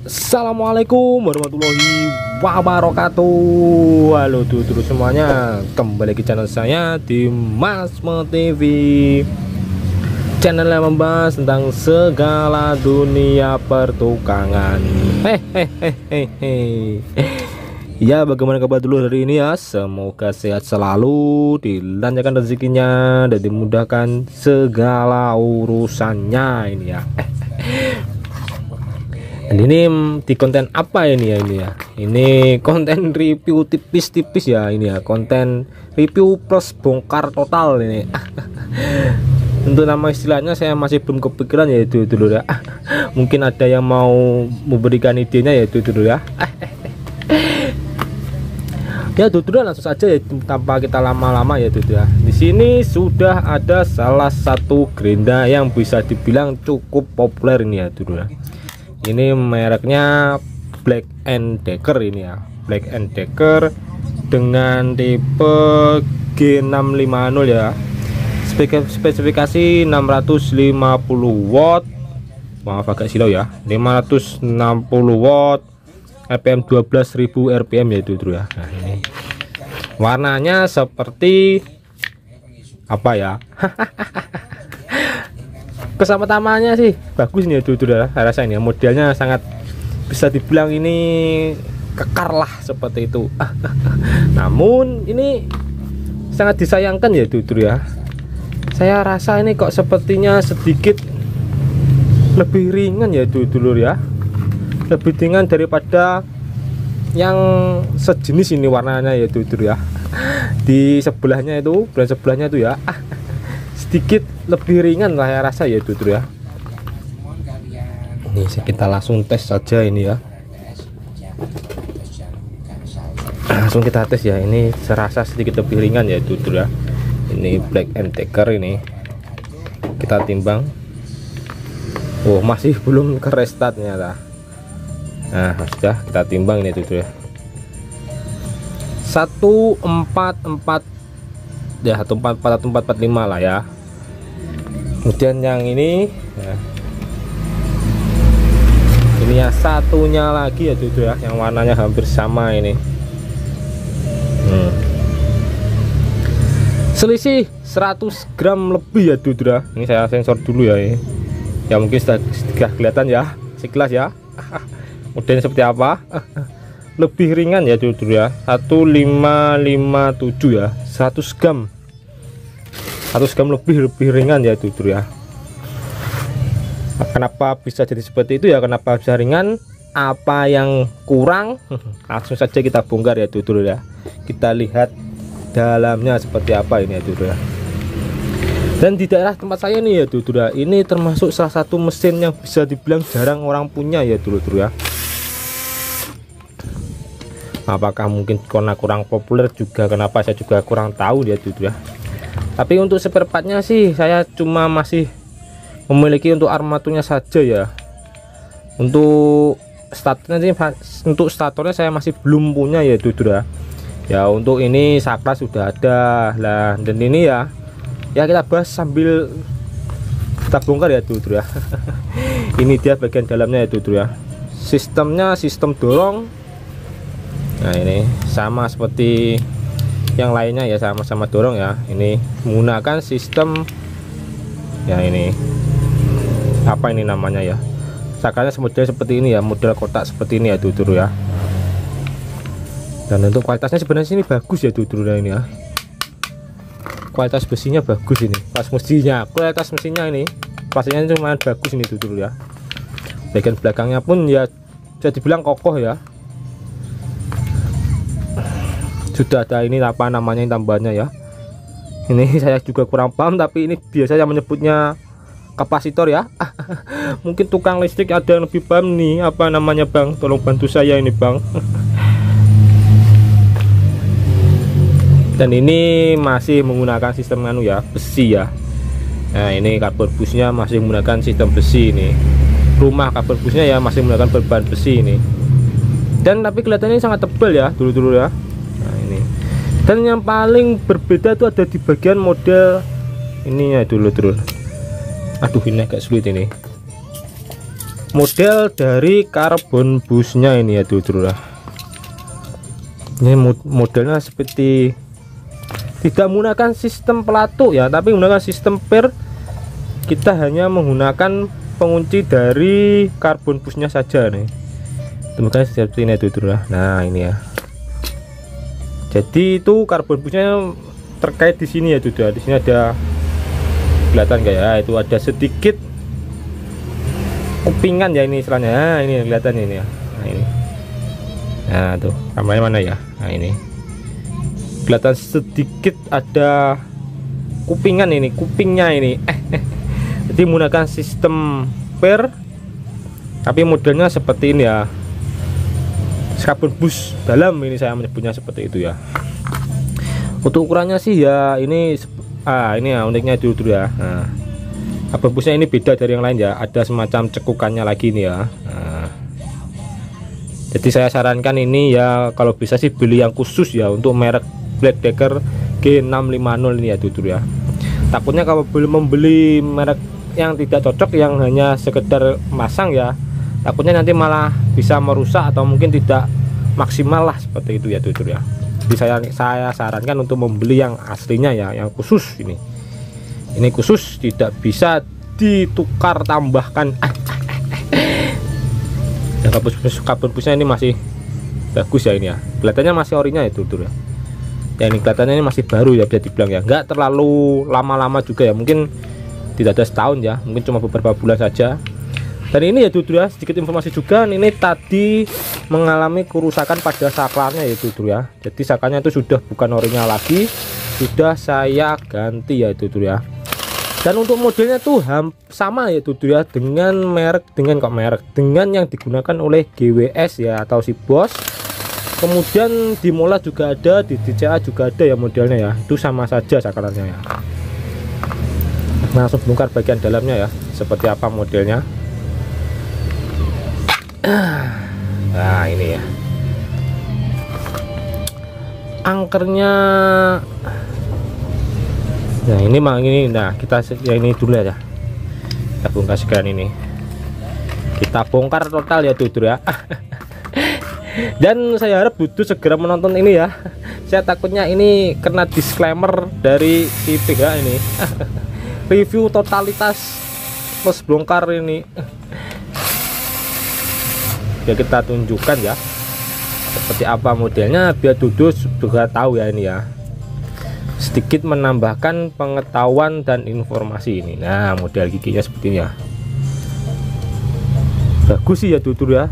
Assalamualaikum warahmatullahi wabarakatuh. Halo dulur semuanya, kembali ke channel saya di Masmo TV, channel yang membahas tentang segala dunia pertukangan. Ya, bagaimana kabar dulu hari ini ya? Semoga sehat selalu, dilancarkan rezekinya dan dimudahkan segala urusannya ini ya. Dan ini di konten apa ini ya? Ini konten review tipis-tipis ya, ini ya, konten review plus bongkar total ini. Untuk nama istilahnya saya masih belum kepikiran, yaitu dulu ya. Mungkin ada yang mau memberikan idenya, yaitu dulu ya. Ya dulu langsung saja ya, tanpa kita lama-lama ya dulu ya. Di sini sudah ada salah satu gerinda yang bisa dibilang cukup populer ini ya dulu ya. Ini mereknya Black & Decker ini ya, Black & Decker dengan tipe G650 ya. Spesifikasi 650 watt, maaf agak silau ya, 560 watt, RPM 12.000 RPM ya itu ya. Nah ini warnanya seperti apa ya? Kesamaan-tamaannya sih bagus nih ya, rasa ini ya, modelnya sangat bisa dibilang ini kekar lah seperti itu. Namun ini sangat disayangkan ya ya. Saya rasa ini kok sepertinya sedikit lebih ringan ya dulur ya, lebih ringan daripada yang sejenis ini warnanya ya dulur ya. Di sebelahnya itu, brand sebelahnya itu ya, sedikit lebih ringan lah ya rasa ya dulur ya. Ini kita langsung tes saja ini ya, langsung kita tes ya. Ini serasa sedikit lebih ringan ya dulur ya. Ini Black & Decker ini kita timbang. Oh masih belum ke restart ternyata. Nah sudah kita timbang ini dulur ya, 144 ya, 144 145 lah ya. Kemudian yang ini ya, ini ya satunya lagi ya dulur ya, yang warnanya hampir sama ini. Selisih 100 gram lebih ya dulur ya. Ini saya sensor dulu ya ini. Ya mungkin sudah kelihatan ya sekilas ya. Modelnya seperti apa. Lebih ringan ya dulur ya, 1557 ya, 100 gram lebih ringan ya dulur ya. Kenapa bisa jadi seperti itu ya, kenapa bisa ringan, apa yang kurang? Langsung saja kita bongkar ya dulur ya. Kita lihat dalamnya seperti apa ini ya dulur ya. Dan di daerah tempat saya nih ya dulur ya, ini termasuk salah satu mesin yang bisa dibilang jarang orang punya ya dulur ya. Apakah mungkin karena kurang populer juga, kenapa saya juga kurang tahu ya dulur ya. Tapi untuk spare partnya sih saya cuma masih memiliki untuk armaturnya saja ya. Untuk statornya saya masih belum punya ya dulur ya. Ya untuk ini saklar sudah ada lah, dan ini ya kita bahas sambil kita bongkar ya dulur ya. Ini dia bagian dalamnya ya dulur ya. Sistemnya sistem dorong. Nah ini sama seperti yang lainnya ya, sama-sama dorong ya. Ini menggunakan sistem ya, ini apa ini namanya ya, saklarnya model seperti ini ya, model kotak seperti ini ya dulur ya. Dan untuk kualitasnya sebenarnya sini bagus ya dulur ya, ini ya, kualitas besinya bagus ini, pas mesinnya, kualitas mesinnya ini pastinya cuma bagus ini dulur ya. Bagian belakangnya pun ya bisa dibilang kokoh ya. Sudah ada ini apa namanya tambahannya ya. Ini saya juga kurang paham, tapi ini biasanya menyebutnya kapasitor ya. Mungkin tukang listrik ada yang lebih paham nih, apa namanya bang, tolong bantu saya ini bang. Dan ini masih menggunakan sistem anu ya, besi ya. Nah ini karbon busnya masih menggunakan sistem besi ini. Rumah karbon busnya ya masih menggunakan berbahan besi ini. Dan tapi kelihatannya sangat tebal ya dulu ya. Nah ini. Dan yang paling berbeda itu ada di bagian model ininya dulu. Aduh ini agak sulit ini. model dari karbon busnya ini ya dulur ya. Ini modelnya seperti tidak menggunakan sistem pelatuk ya, tapi menggunakan sistem per. Kita hanya menggunakan pengunci dari karbon busnya saja nih. Temukan seperti ini dulur ya. Nah ini ya, jadi itu karbon busnya terkait di sini ya dulur. Di sini ada, kelihatan nggak ya, itu ada sedikit kupingan ya ini istilahnya. Nah, ini kelihatan ini ya. Nah ini, nah tuh kameranya mana ya. Nah ini kelihatan sedikit ada kupingan ini, kupingnya ini. Jadi menggunakan sistem per, tapi modelnya seperti ini ya, karbon bus dalam, ini saya menyebutnya seperti itu ya. Untuk ukurannya sih ya ini ini ya uniknya dulu ya. Nah, karbon busnya ini beda dari yang lain ya, ada semacam cekukannya lagi nih ya. Nah, jadi saya sarankan ini ya, kalau bisa sih beli yang khusus ya untuk merek Black Decker G650 ini ya dulu ya. Takutnya kalau membeli merek yang tidak cocok, yang hanya sekedar masang ya, takutnya nanti malah bisa merusak atau mungkin tidak maksimal lah, seperti itu ya dulur ya. Jadi saya sarankan untuk membeli yang aslinya ya, yang khusus ini. Ini khusus, tidak bisa ditukar tambahkan. Ya, karbon busnya ini masih bagus ya ini ya. Kelihatannya masih orinya ya dulur ya. Ya ini kelihatannya ini masih baru ya, bisa dibilang ya. Enggak terlalu lama-lama juga ya, mungkin tidak ada setahun ya, mungkin cuma beberapa bulan saja. Dan ini ya dulur ya, sedikit informasi juga, ini tadi mengalami kerusakan pada saklarnya ya dulur ya. Jadi saklarnya itu sudah bukan orinya lagi, sudah saya ganti ya dulur ya. Dan untuk modelnya tuh sama ya dulur ya, dengan dengan yang digunakan oleh GWS ya, atau si Bos. Kemudian di Mola juga ada, di DCA juga ada ya modelnya ya, itu sama saja saklarnya ya. Langsung bongkar bagian dalamnya ya, seperti apa modelnya. Nah ini ya, angkernya. Nah ini nah kita ya ini dulu ya, kita bongkar sekarang ini, kita bongkar total ya dulur ya. Dan saya harap Dudu segera menonton ini ya. Saya takutnya ini kena disclaimer dari IPH ini. Review totalitas plus bongkar ini. Ya kita tunjukkan ya seperti apa modelnya, biar Dudu juga tahu ya ini ya, sedikit menambahkan pengetahuan dan informasi ini. Nah model giginya seperti ini ya, bagus sih ya Dudu ya.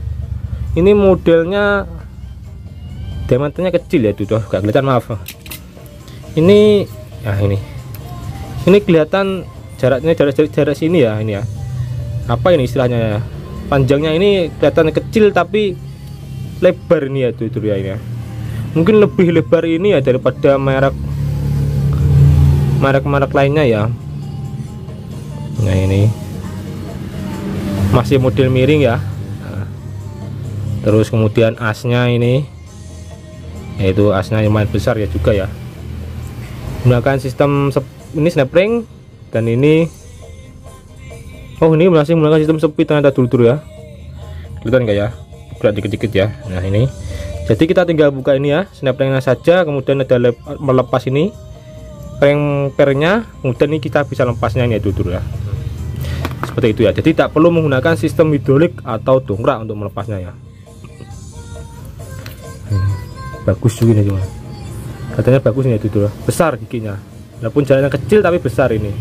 Ini modelnya diameternya kecil ya Dudu, gak kelihatan, maaf. Ini nah ini kelihatan jaraknya, jarak sini ya, ini ya, apa ini istilahnya ya, panjangnya ini kelihatan kecil tapi lebar ini ya Dudu ya, ini ya. Mungkin lebih lebar ini ya daripada merek lainnya ya. Nah ini masih model miring ya. Nah, terus kemudian asnya ini, yaitu asnya lumayan besar ya juga ya, menggunakan sistem ini snap ring. Dan ini ini masih menggunakan sistem sepi, ternyata dulu ya, kelihatan nggak ya, gerak dikit-dikit ya. Nah ini jadi kita tinggal buka ini ya, snap ringnya saja, kemudian ada melepas ini ring pernya, kemudian ini kita bisa lepasnya ini ya dulu ya, seperti itu ya. Jadi tak perlu menggunakan sistem hidrolik atau dongkrak untuk melepasnya ya. Bagus juga nih, cuma katanya bagus nih ya dulu, besar giginya, walaupun jalannya kecil tapi besar ini.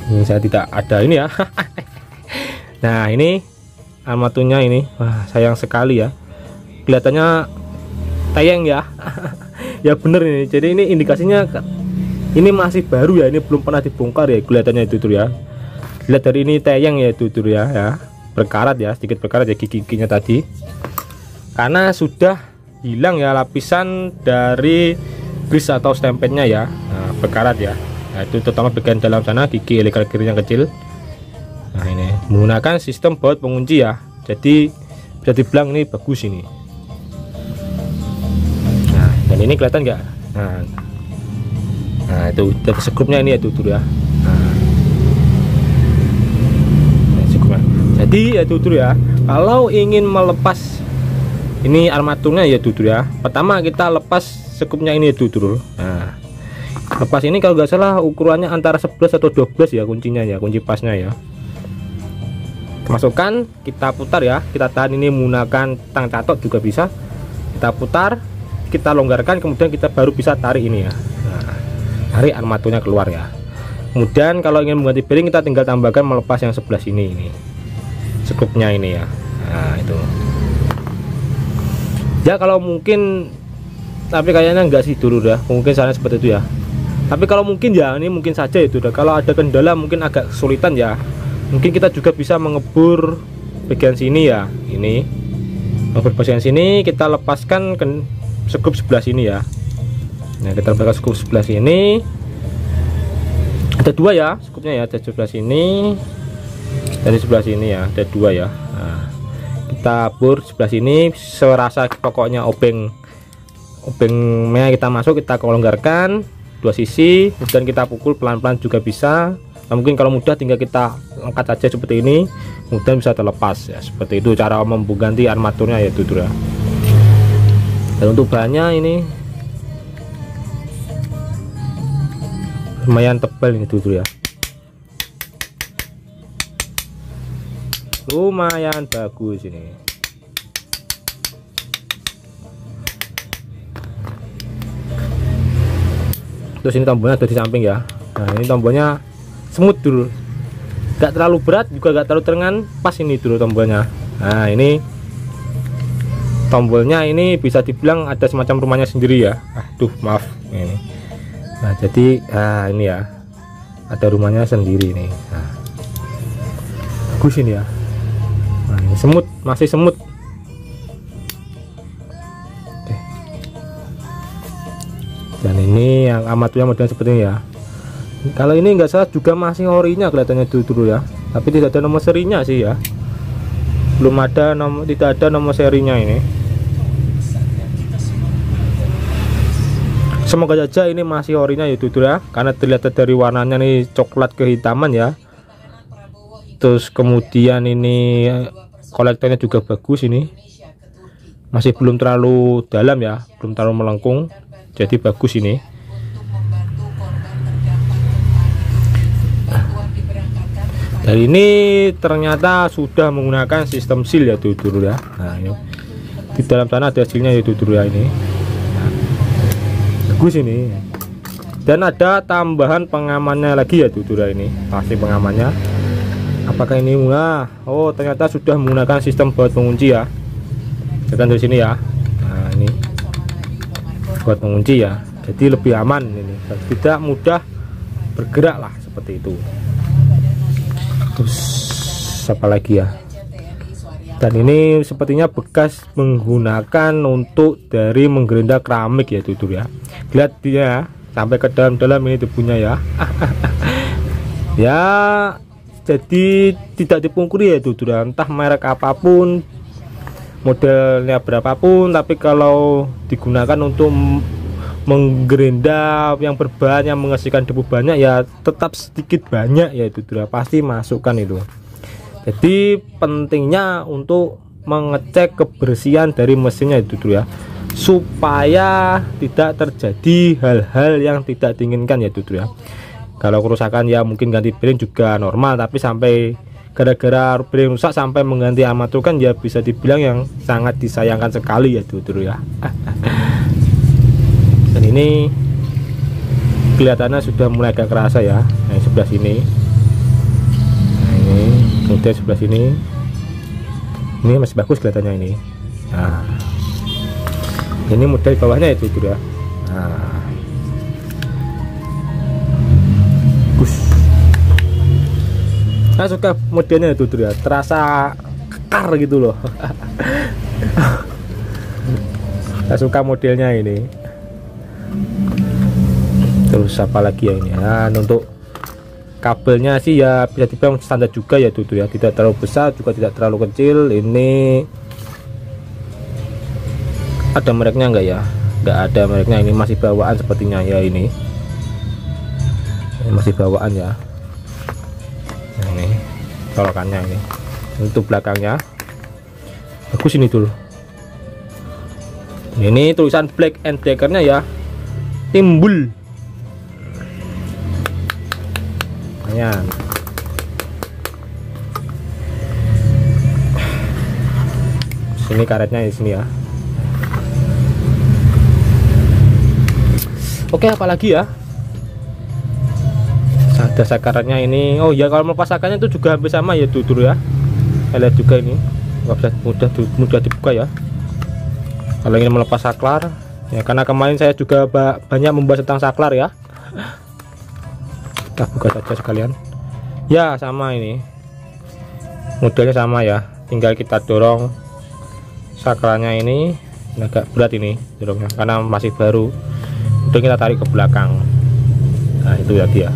Ini saya tidak ada ini ya. Nah ini armaturnya ini, wah sayang sekali ya, kelihatannya tayang ya. Ya bener ini, jadi ini indikasinya ini masih baru ya, ini belum pernah dibongkar ya kelihatannya itu ya. Lihat dari ini tayang ya itu ya, berkarat ya, sedikit berkarat ya gigi-giginya tadi, karena sudah hilang ya lapisan dari grease atau stempelnya ya. Nah, berkarat ya. Nah, itu terutama bagian dalam sana, gigi ilegal kirinya kecil. Nah ini menggunakan sistem baut pengunci ya, jadi bisa dibilang ini bagus ini. Nah dan ini kelihatan nggak? Nah itu dari sekrupnya ini ya dulu ya. Jadi ya dulur ya, kalau ingin melepas ini armaturnya ya dulur ya, pertama kita lepas sekupnya ini ya dulur. Nah, lepas ini kalau nggak salah ukurannya antara 11 atau 12 ya kuncinya ya, kunci pasnya ya. Masukkan, kita putar ya, kita tahan ini menggunakan tang catok juga bisa. Kita putar, kita longgarkan, kemudian kita baru bisa tarik ini ya. Nah, tarik armaturnya keluar ya. Kemudian kalau ingin mengganti bearing, kita tinggal tambahkan melepas yang sebelah sini ini, sekupnya ini ya. Nah itu ya, kalau mungkin, tapi kayaknya enggak sih dulu dah, mungkin sana seperti itu ya. Tapi kalau mungkin ya, ini mungkin saja itu dah. Kalau ada kendala mungkin agak kesulitan ya, mungkin kita juga bisa mengebur bagian sini ya. Ini mengebur bagian sini, kita lepaskan ke sekup sebelah sini ya. Nah, kita lepaskan sekup sebelah sini. Ada dua ya skupnya ya, ada sebelah sini, dari sebelah sini ya, ada dua ya. Nah, kita bor sebelah sini serasa, pokoknya obengnya kita masuk, kita kelonggarkan dua sisi, kemudian kita pukul pelan-pelan juga bisa. Nah, mungkin kalau mudah tinggal kita angkat saja seperti ini, kemudian bisa terlepas ya. Seperti itu cara mengganti armaturnya ya dulur ya. Dan untuk bahannya ini lumayan tebal ini dulur ya, lumayan bagus ini. Terus ini tombolnya ada di samping ya. Nah ini tombolnya semut dulu, gak terlalu berat juga gak terlalu terengan, pas ini dulu tombolnya. Nah ini tombolnya ini bisa dibilang ada semacam rumahnya sendiri ya. Aduh maaf ini. Nah jadi ini ya, ada rumahnya sendiri nih. Nah, bagus ini ya. Nah, ini semut, masih semut. Oke. Dan ini yang armaturnya model seperti ini ya. Kalau ini nggak salah juga masih orinya kelihatannya dulu ya, tapi tidak ada nomor serinya sih ya. Belum ada nomor, tidak ada nomor serinya ini. Semoga saja ini masih orinya ya dulur ya, karena terlihat dari warnanya nih coklat kehitaman ya. Terus kemudian ini kolektornya juga bagus, ini masih belum terlalu dalam ya, belum terlalu melengkung, jadi bagus ini. Dan ini ternyata sudah menggunakan sistem seal ya dulur ya. Nah ini di dalam sana ada sealnya ya dulur ya ini. Bagus ini. Dan ada tambahan pengamannya lagi ya dulur ini, pasti pengamannya. Apakah ini murah? Oh ternyata sudah menggunakan sistem baut pengunci ya. Tekan dari sini ya. Nah ini baut pengunci ya, jadi lebih aman ini, tidak mudah bergerak lah seperti itu. Terus apa lagi ya? Dan ini sepertinya bekas menggunakan untuk dari menggerinda keramik ya dulur ya. Lihat dia sampai ke dalam-dalam ini debunya ya. Ya jadi tidak dipungkiri ya dulur ya, entah merek apapun, modelnya berapapun, tapi kalau digunakan untuk menggerinda yang berbahan yang menghasilkan debu banyak ya tetap sedikit banyak ya dulur ya, pasti masukkan itu. Jadi pentingnya untuk mengecek kebersihan dari mesinnya itu dulu ya, supaya tidak terjadi hal-hal yang tidak diinginkan ya dulu ya. Kalau kerusakan ya mungkin ganti bearing juga normal, tapi sampai gara-gara bearing rusak sampai mengganti armatur kan ya bisa dibilang yang sangat disayangkan sekali ya dulu ya. Dan ini kelihatannya sudah mulai agak kerasa ya, yang sebelah sini. Kemudian sebelah sini ini masih bagus kelihatannya ini. Nah ini model bawahnya itu ya. Nah bagus. Saya suka modelnya itu ya, terasa kekar gitu loh. Saya suka modelnya ini. Terus apa lagi ya ini? Nah, untuk kabelnya sih ya bisa dibilang standar juga ya dulu ya, tidak terlalu besar juga tidak terlalu kecil. Ini ada mereknya enggak ya? Enggak ada mereknya, ini masih bawaan sepertinya ya. Ini masih bawaan ya. Nah, ini colokannya ini untuk belakangnya bagus ini dulu. Ini tulisan Black & Deckernya ya, timbul. Lumayan. Sini karetnya di sini ya. Oke, apalagi ya? Ada sakarannya ini. Oh ya, kalau melepas sakarnya itu juga hampir sama ya dulu ya. Saya lihat juga ini nggak bisa mudah dibuka ya. Kalau ingin melepas saklar ya, karena kemarin saya juga banyak membahas tentang saklar ya. Kita buka saja sekalian. Ya sama ini, modelnya sama ya. Tinggal kita dorong saklarnya ini agak berat ini dorongnya karena masih baru. Udah kita tarik ke belakang. Nah itu ya dia.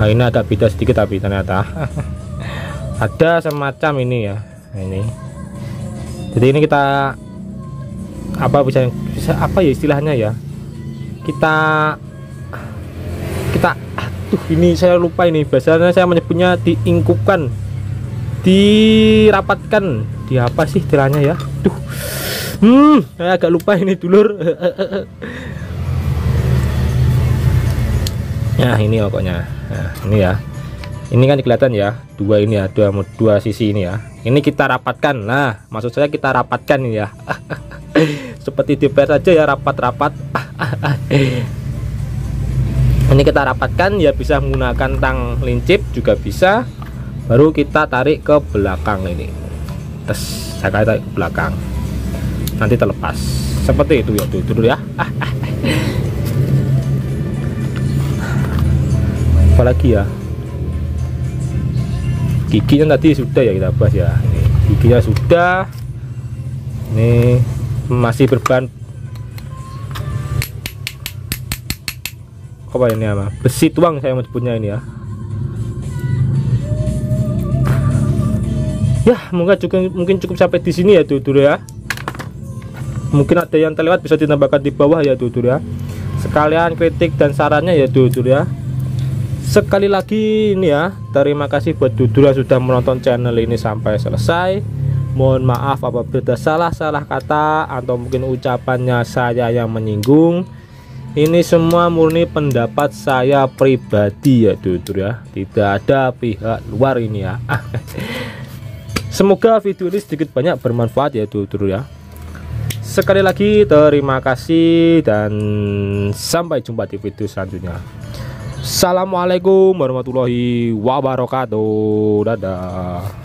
Nah ini agak beda sedikit tapi ternyata ada semacam ini ya. Nah, ini jadi ini kita apa bisa apa ya istilahnya ya, kita aduh ini saya lupa ini bahasanya, saya menyebutnya diingkupkan, dirapatkan, di apa sih istilahnya ya. Duh saya agak lupa ini dulur. Nah ini pokoknya, nah ini ya, ini kan kelihatan ya dua ini ya, dua sisi ini ya, ini kita rapatkan. Nah maksud saya kita rapatkan ini ya. Seperti DPR saja ya, rapat-rapat. Ini kita rapatkan ya, bisa menggunakan tang lincip juga bisa. Baru kita tarik ke belakang ini, terus saya tarik ke belakang, nanti terlepas seperti itu ya dulu ya. Apalagi ya, giginya tadi sudah ya kita bahas ya. Ini giginya sudah, ini masih berbahan apa ini, apa besi tuang saya menyebutnya ini ya. Ya mungkin cukup sampai di sini ya dulu ya. Mungkin ada yang terlewat bisa ditambahkan di bawah ya dulu ya. Sekalian kritik dan sarannya ya dulu ya. Sekali lagi ini ya, terima kasih buat Dudul yang sudah menonton channel ini sampai selesai. Mohon maaf apabila ada salah-salah kata atau mungkin ucapannya saya yang menyinggung. Ini semua murni pendapat saya pribadi ya Dudul ya, tidak ada pihak luar ini ya. Semoga video ini sedikit banyak bermanfaat ya Dudul ya. Sekali lagi terima kasih dan sampai jumpa di video selanjutnya. Assalamualaikum warahmatullahi wabarakatuh. Dadah.